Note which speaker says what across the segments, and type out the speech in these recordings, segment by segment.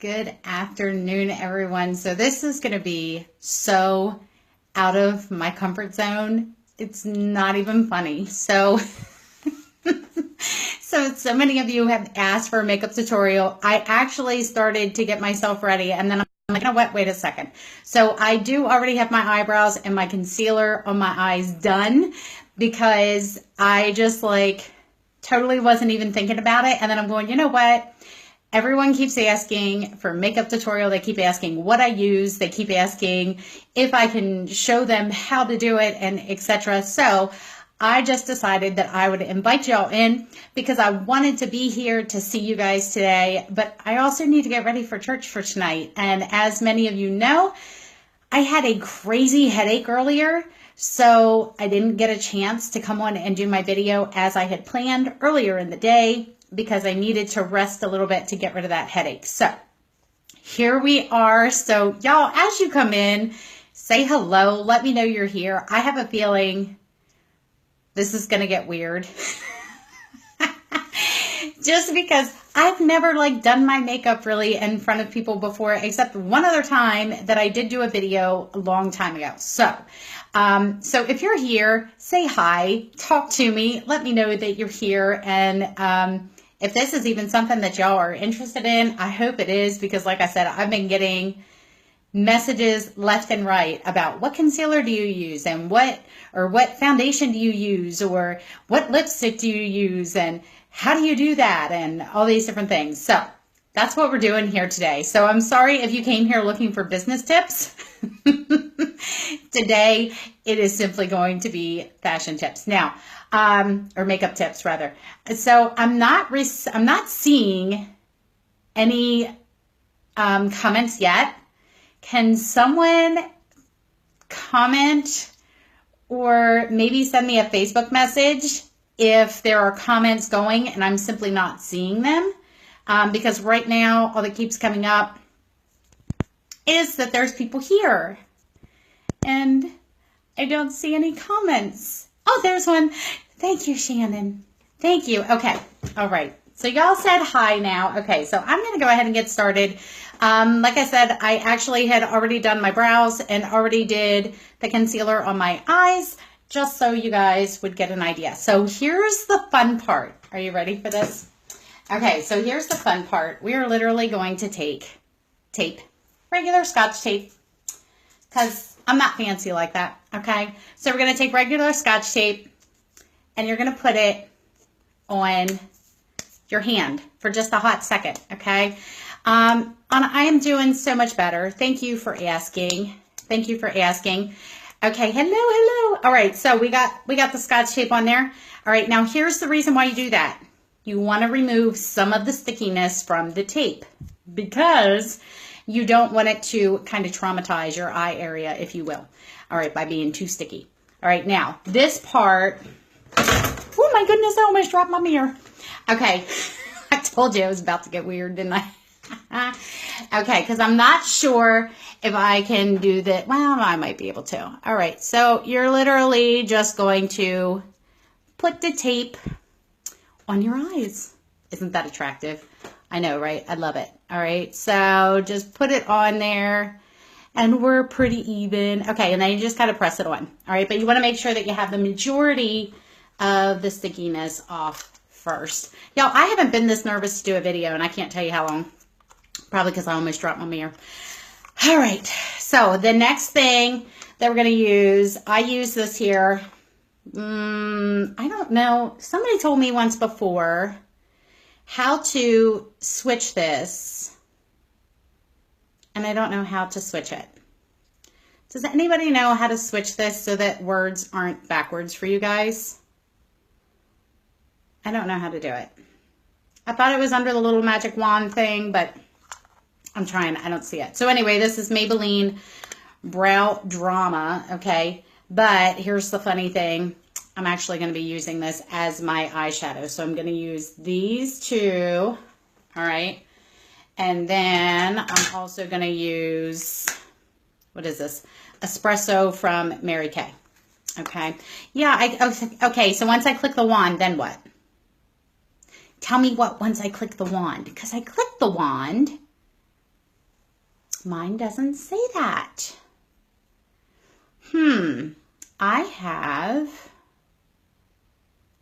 Speaker 1: Good afternoon, everyone. So this is going to be so out of my comfort zone. It's not even funny. So many of you have asked for a makeup tutorial. I actually started to get myself ready, and then I'm like, you know what? Wait a second. So I do already have my eyebrows and my concealer on my eyes done because I just totally wasn't even thinking about it. And then I'm going, you know what? Everyone keeps asking for makeup tutorial. They keep asking what I use. They keep asking if I can show them how to do it, and etc. So I just decided that I would invite y'all in because I wanted to be here to see you guys today, but I also need to get ready for church for tonight. And as many of you know, I had a crazy headache earlier, so I didn't get a chance to come on and do my video as I had planned earlier in the day because I needed to rest a little bit to get rid of that headache. So here we are. So y'all, as you come in, say hello. Let me know you're here. I have a feeling this is going to get weird. Just because I've never done my makeup really in front of people before, except one other time that I did do a video a long time ago. So if you're here, say hi, talk to me, let me know that you're here. And if this is even something that y'all are interested in, I hope it is, because like I said, I've been getting messages left and right about what concealer do you use and what foundation do you use or what lipstick do you use and how do you do that and all these different things. So that's what we're doing here today. So I'm sorry if you came here looking for business tips. Today it is simply going to be fashion tips now, or makeup tips rather. So I'm not seeing any comments yet. Can someone comment or maybe send me a Facebook message if there are comments going and I'm simply not seeing them? Because right now, all that keeps coming up is that there's people here and I don't see any comments. Oh, there's one. Thank you, Shannon. Thank you. Okay. All right. So y'all said hi now. Okay. So I'm going to go ahead and get started. Like I said, I actually had already done my brows and already did the concealer on my eyes, just so you guys would get an idea. So here's the fun part. Are you ready for this? Okay, so here's the fun part. We are literally going to take tape, regular Scotch tape, because I'm not fancy like that, okay? So we're going to take regular Scotch tape, and you're going to put it on your hand for just a hot second, okay? I am doing so much better. Thank you for asking. Thank you for asking. Okay, hello. All right, so we got the Scotch tape on there. All right, now here's the reason why you do that. You want to remove some of the stickiness from the tape because you don't want it to kind of traumatize your eye area, if you will. All right, by being too sticky. All right, now this part. Oh my goodness, I almost dropped my mirror. Okay, I told you it was about to get weird, didn't I? Okay, because I'm not sure if I can do that. Well, I might be able to. All right, so you're literally just going to put the tape on your eyes. Isn't that attractive? I know, right? I love it. All right, so just put it on there and we're pretty even. Okay, and then you just kind of press it on. All right, but you want to make sure that you have the majority of the stickiness off first. Y'all, I haven't been this nervous to do a video and I can't tell you how long. Probably because I almost dropped my mirror. All right, so the next thing that we're going to use, I use this here. I don't know. Somebody told me once before how to switch this, and I don't know how to switch it. Does anybody know how to switch this so that words aren't backwards for you guys? I don't know how to do it. I thought it was under the little magic wand thing, but I'm trying. I don't see it. So anyway, this is Maybelline Brow Drama, okay? But here's the funny thing. I'm actually going to be using this as my eyeshadow. So I'm going to use these two, all right? And then I'm also going to use, what is this? Espresso from Mary Kay, okay? Yeah, okay, so once I click the wand, then what? Tell me what once I click the wand. Because I clicked the wand Mine doesn't say that. I have,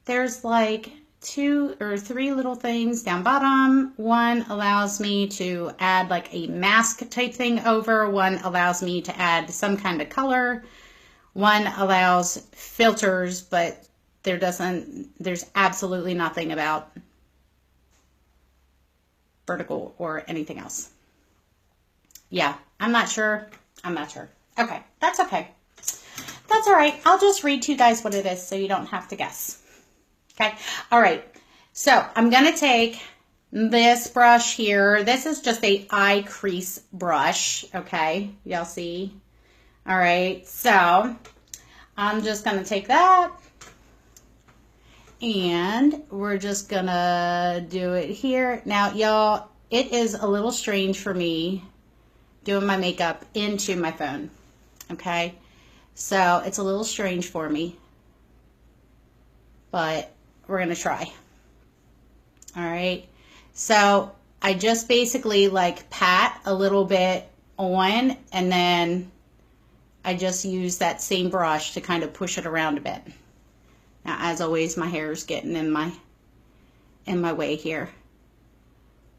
Speaker 1: there's like 2 or 3 little things down bottom. One allows me to add like a mask type thing over. One allows me to add some kind of color. One allows filters, but there's absolutely nothing about vertical or anything else. Yeah, I'm not sure. Okay, that's okay. That's all right. I'll just read to you guys what it is so you don't have to guess. Okay, all right. So I'm going to take this brush here. This is just a eye crease brush. Okay, y'all see? All right, so I'm just going to take that and we're just going to do it here. Now, y'all, it is a little strange for me doing my makeup into my phone. Okay, so it's a little strange for me, but we're going to try. All right, so I just basically like pat a little bit on, and then I just use that same brush to kind of push it around a bit. Now, as always, my hair is getting in my way here.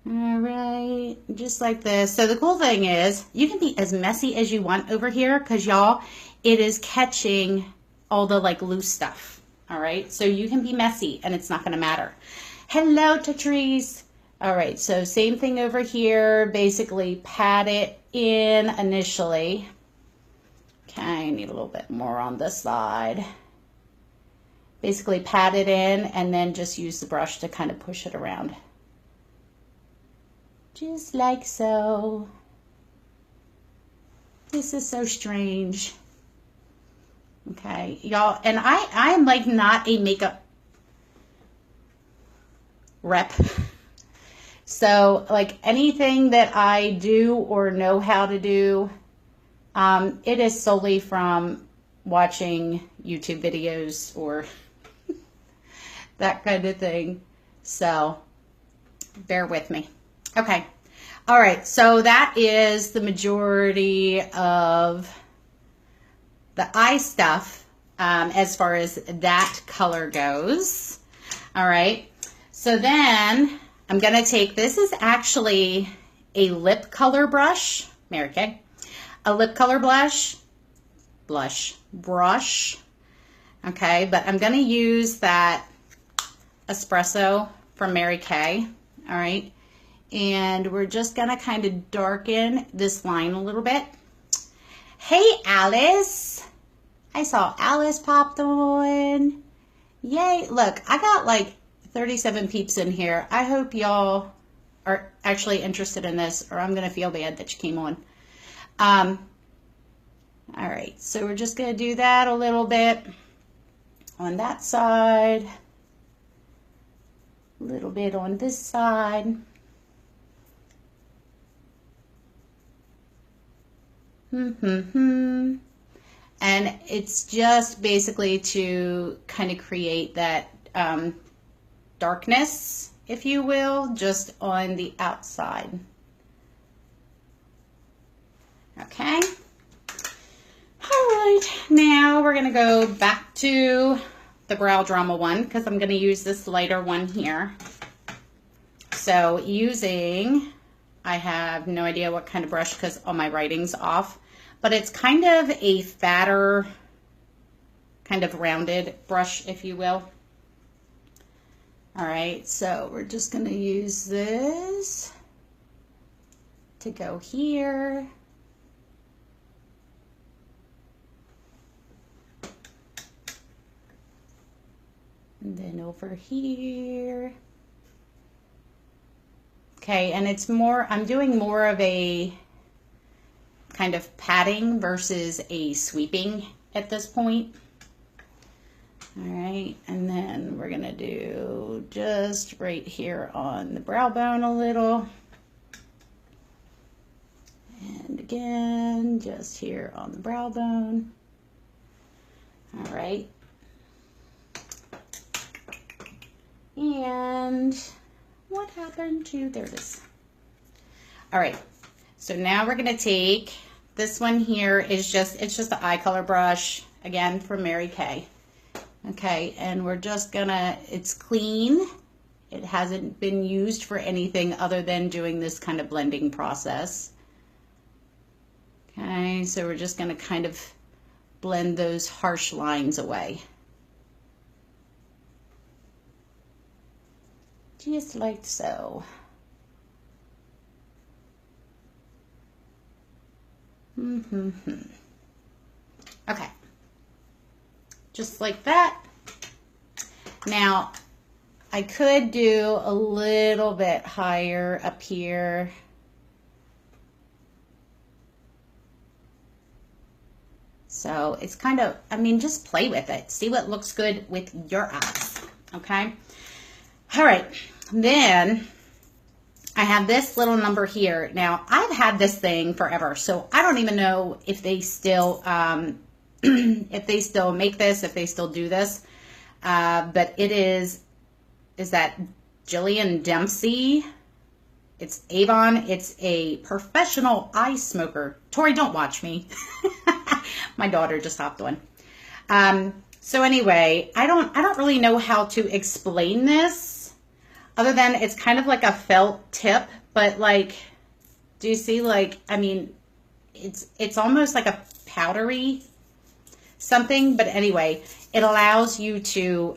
Speaker 1: All right, just like this. So the cool thing is you can be as messy as you want over here because, y'all, it is catching all the like loose stuff. All right, so you can be messy and it's not going to matter. Hello, Tatrice. All right, so same thing over here. Basically pat it in initially. Okay, I need a little bit more on this side. Basically pat it in and then just use the brush to kind of push it around. Just like so. This is so strange. Okay, y'all, and I'm like not a makeup rep. So like anything that I do or know how to do, it is solely from watching YouTube videos or that kind of thing. So bear with me. Okay. All right. So that is the majority of the eye stuff as far as that color goes. All right. So then I'm going to take, this is actually a lip color brush, Mary Kay, a lip color brush. Okay. But I'm going to use that espresso from Mary Kay. All right. And we're just going to kind of darken this line a little bit. Hey, Alice. I saw Alice popped on. Yay. Look, I got like 37 peeps in here. I hope y'all are actually interested in this or I'm going to feel bad that you came on. All right. So we're just going to do that a little bit on that side. A little bit on this side. And it's just basically to kind of create that darkness, if you will, just on the outside. Okay. All right. Now we're going to go back to the Brow Drama one because I'm going to use this lighter one here. So using, I have no idea what kind of brush because all my writing's off. But it's kind of a fatter, kind of rounded brush, if you will. All right, so we're just going to use this to go here. And then over here. Okay, and it's more, I'm doing more of a kind of patting versus a sweeping at this point. All right, and then we're gonna do just right here on the brow bone a little. And again, just here on the brow bone. All right. And what happened to, there it is. All right. So now we're going to take this one here is just, it's just the eye color brush, again, from Mary Kay. Okay, and we're just gonna, it's clean. It hasn't been used for anything other than doing this kind of blending process. Okay, so we're just gonna kind of blend those harsh lines away. Just like so. Okay, just like that. Now, I could do a little bit higher up here. So it's kind of, I mean, just play with it. See what looks good with your eyes, okay? All right, then I have this little number here. Now, I've had this thing forever, so I don't even know if they still, if they still make this, if they still do this. But it is that Jillian Dempsey? It's Avon. It's a professional eye smoker. Tori, don't watch me. My daughter just hopped on. So anyway, I don't really know how to explain this. Other than it's kind of like a felt tip, but like, do you see, like, I mean, it's almost like a powdery something, but anyway, it allows you to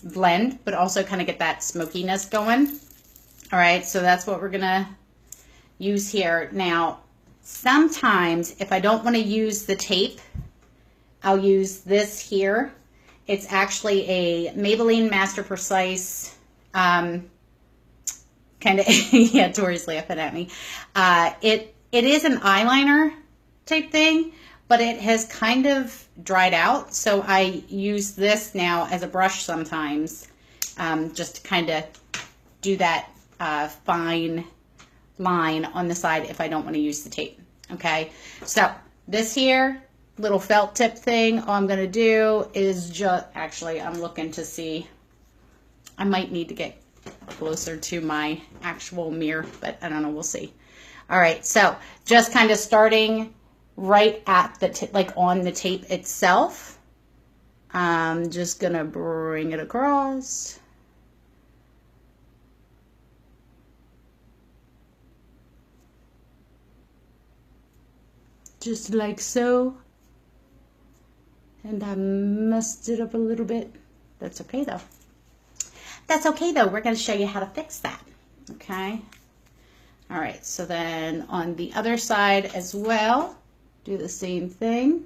Speaker 1: blend, but also kind of get that smokiness going. All right, so that's what we're gonna use here. Now, sometimes if I don't want to use the tape, I'll use this here. It's actually a Maybelline Master Precise kind of, yeah, Tori's laughing at me. It is an eyeliner type thing, but it has kind of dried out. So I use this now as a brush sometimes, just to kind of do that fine line on the side if I don't want to use the tape. Okay, so this here little felt tip thing, all I'm going to do is just, actually, I'm looking to see, I might need to get closer to my actual mirror, but I don't know, we'll see. All right, so just kind of starting right at the like on the tape itself. I'm just gonna bring it across. Just like so. And I messed it up a little bit. That's okay though. That's okay though. We're going to show you how to fix that. Okay. All right. So then on the other side as well, do the same thing.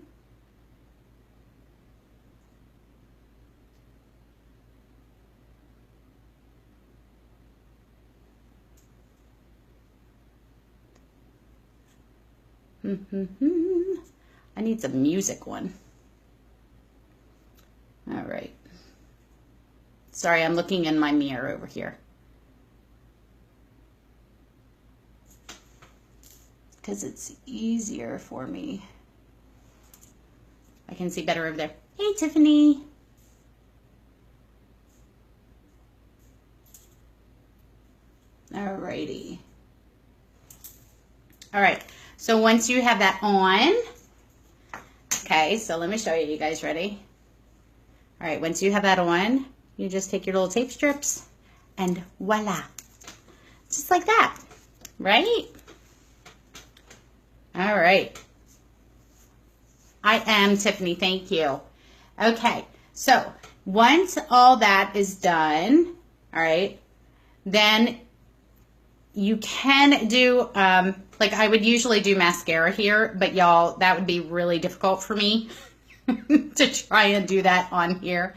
Speaker 1: I need some music one. All right. Sorry, I'm looking in my mirror over here. Because it's easier for me. I can see better over there. Hey, Tiffany. All righty. All right. So once you have that on, okay, so let me show you. You guys ready? All right, once you have that on, you just take your little tape strips and voila. Just like that, right? All right. I am Tiffany, thank you. Okay, so once all that is done, all right, then you can do, like I would usually do mascara here, but y'all, that would be really difficult for me to try and do that on here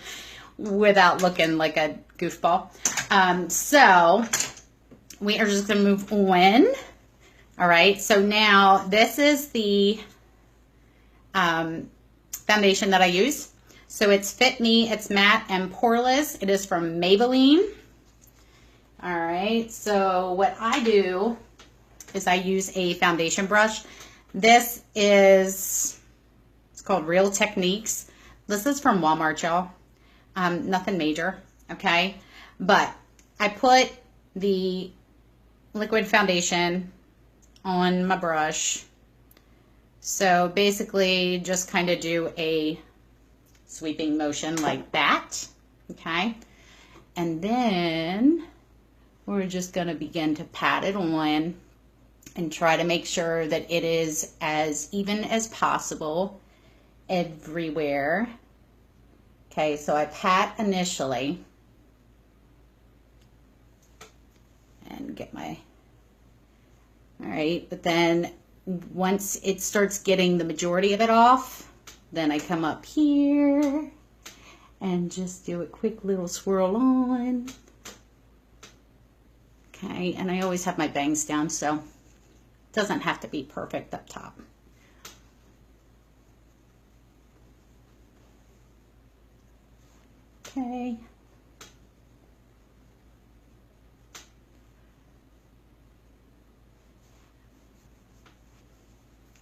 Speaker 1: without looking like a goofball. So we are just going to move on. All right, so now this is the foundation that I use. So it's Fit Me, it's matte and poreless. It is from Maybelline. All right, so what I do is I use a foundation brush. This is, it's called Real Techniques. This is from Walmart, y'all. Nothing major, okay? But I put the liquid foundation on my brush. So basically just kind of do a sweeping motion like that, okay? And then we're just going to begin to pat it on and try to make sure that it is as even as possible everywhere. Okay, so I pat initially and get my, all right, but then once it starts getting the majority of it off, then I come up here and just do a quick little swirl on. Okay, and I always have my bangs down, so it doesn't have to be perfect up top. Okay.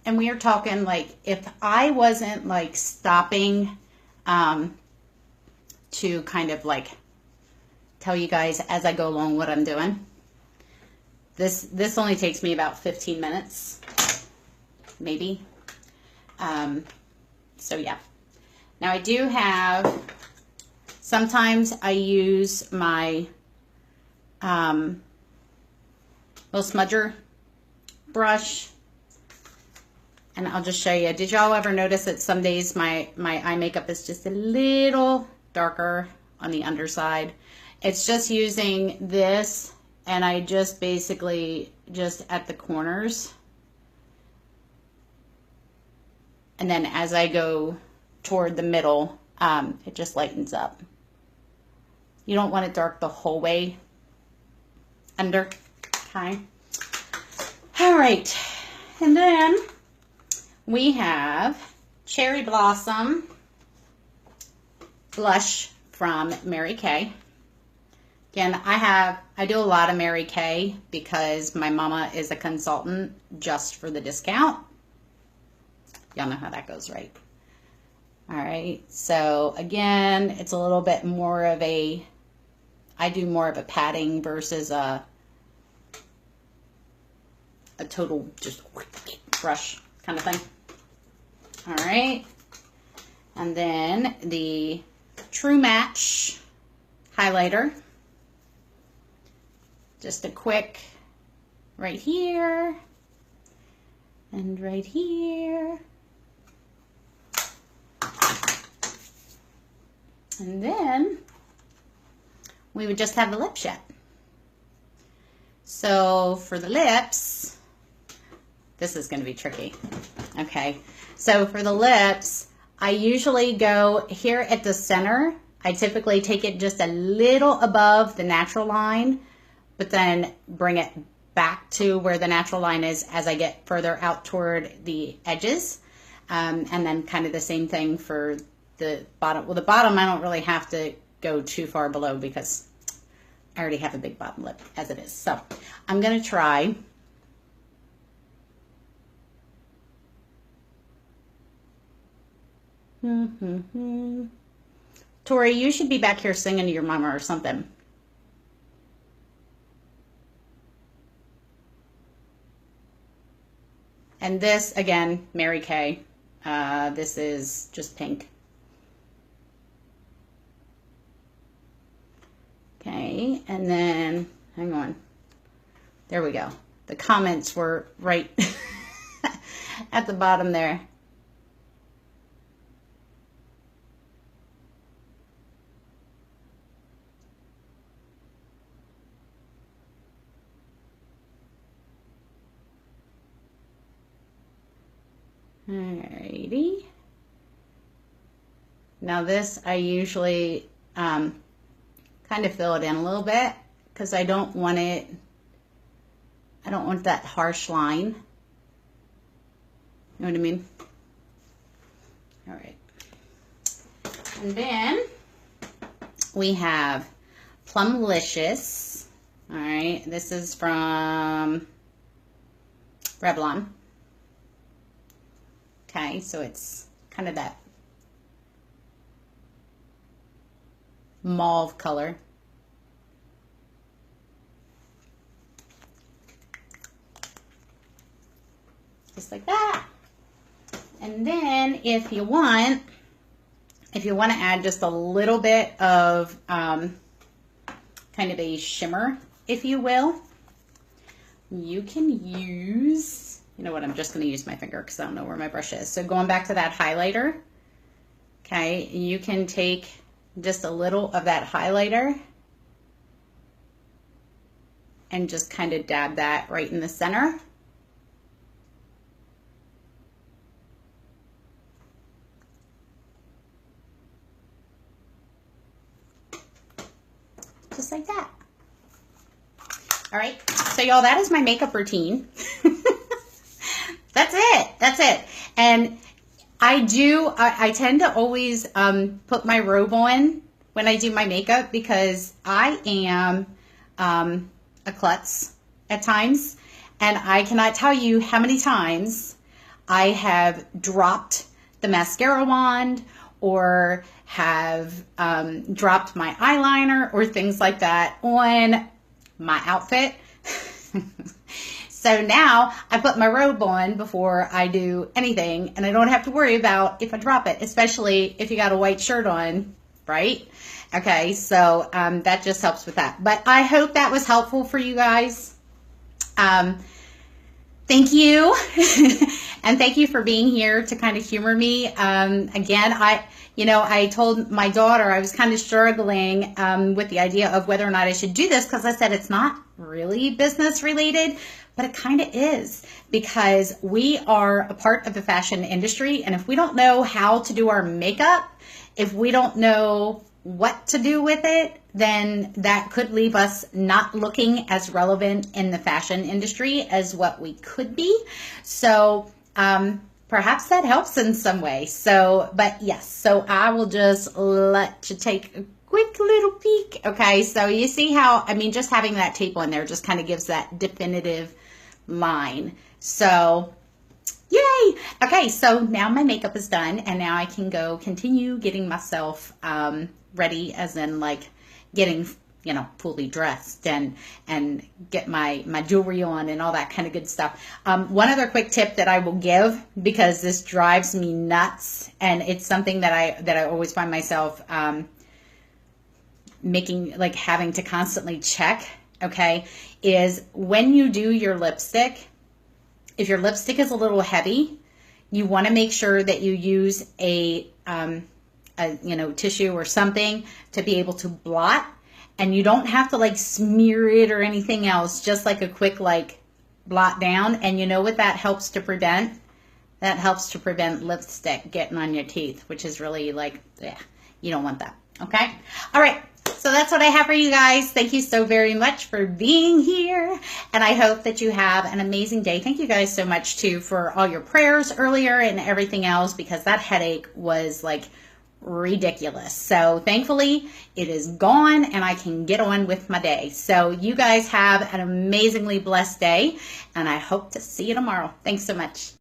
Speaker 1: And we are talking like, if I wasn't like stopping to kind of like tell you guys as I go along what I'm doing, this only takes me about 15 minutes, maybe. So yeah. Now I do have, sometimes I use my little smudger brush. And I'll just show you. Did y'all ever notice that some days my eye makeup is just a little darker on the underside? It's just using this, and I just basically just at the corners. And then as I go toward the middle, it just lightens up. You don't want it dark the whole way under. Okay. All right. And then we have Cherry Blossom blush from Mary Kay. Again, I do a lot of Mary Kay because my mama is a consultant just for the discount. Y'all know how that goes, right? All right, so again, it's a little bit more of a, I do more of a patting versus a total just brush kind of thing. All right, and then the True Match highlighter. Just a quick right here and right here. And then we would just have the lips yet. So for the lips, this is going to be tricky. Okay, so for the lips, I usually go here at the center. I typically take it just a little above the natural line, but then bring it back to where the natural line is as I get further out toward the edges. And then kind of the same thing for the bottom. Well, the bottom I don't really have to go too far below because I already have a big bottom lip as it is. So I'm going to try. Tori, you should be back here singing to your mama or something. And this, again, Mary Kay. This is just pink. Okay, and then, hang on. There we go. The comments were right at the bottom there. Alrighty. Now this, I usually kind of fill it in a little bit because I don't want it, I don't want that harsh line. You know what I mean? All right. And then we have Plumlicious. All right. This is from Revlon. Okay, so it's kind of that mauve color. just like that. And then if you want to add just a little bit of kind of a shimmer, if you will, you can use, you know what, I'm just going to use my finger because I don't know where my brush is. So going back to that highlighter, okay, you can take just a little of that highlighter and just kind of dab that right in the center. Just like that. All right, so y'all, that is my makeup routine. That's it. That's it. And I tend to always put my robe on when I do my makeup because I am a klutz at times, and I cannot tell you how many times I have dropped the mascara wand or have dropped my eyeliner or things like that on my outfit. So now I put my robe on before I do anything, and I don't have to worry about if I drop it, especially if you got a white shirt on, right? Okay, so that just helps with that. But I hope that was helpful for you guys. Thank you. And thank you for being here to kind of humor me. Again, I told my daughter I was kind of struggling with the idea of whether or not I should do this because I said it's not really business related, but it kind of is because we are a part of the fashion industry. And if we don't know how to do our makeup, if we don't know what to do with it, then that could leave us not looking as relevant in the fashion industry as what we could be. So perhaps that helps in some way. So, but yes, so I will just let you take a quick little peek. Okay, so you see how, I mean, just having that tape on there just kind of gives that definitive line. So yay. Okay, so now my makeup is done, and now I can go continue getting myself ready, as in like getting, you know, fully dressed and get my jewelry on and all that kind of good stuff. One other quick tip that I will give, because this drives me nuts, and it's something that I always find myself having to constantly check, okay, is when you do your lipstick, if your lipstick is a little heavy, you want to make sure that you use a tissue or something to be able to blot. And you don't have to like smear it or anything else, just like a quick like blot down. And you know what that helps to prevent? That helps to prevent lipstick getting on your teeth, which is really like, yeah, you don't want that. Okay. All right. So that's what I have for you guys. Thank you so very much for being here. And I hope that you have an amazing day. Thank you guys so much too for all your prayers earlier and everything else, because that headache was like ridiculous. So thankfully it is gone and I can get on with my day. So you guys have an amazingly blessed day, and I hope to see you tomorrow. Thanks so much.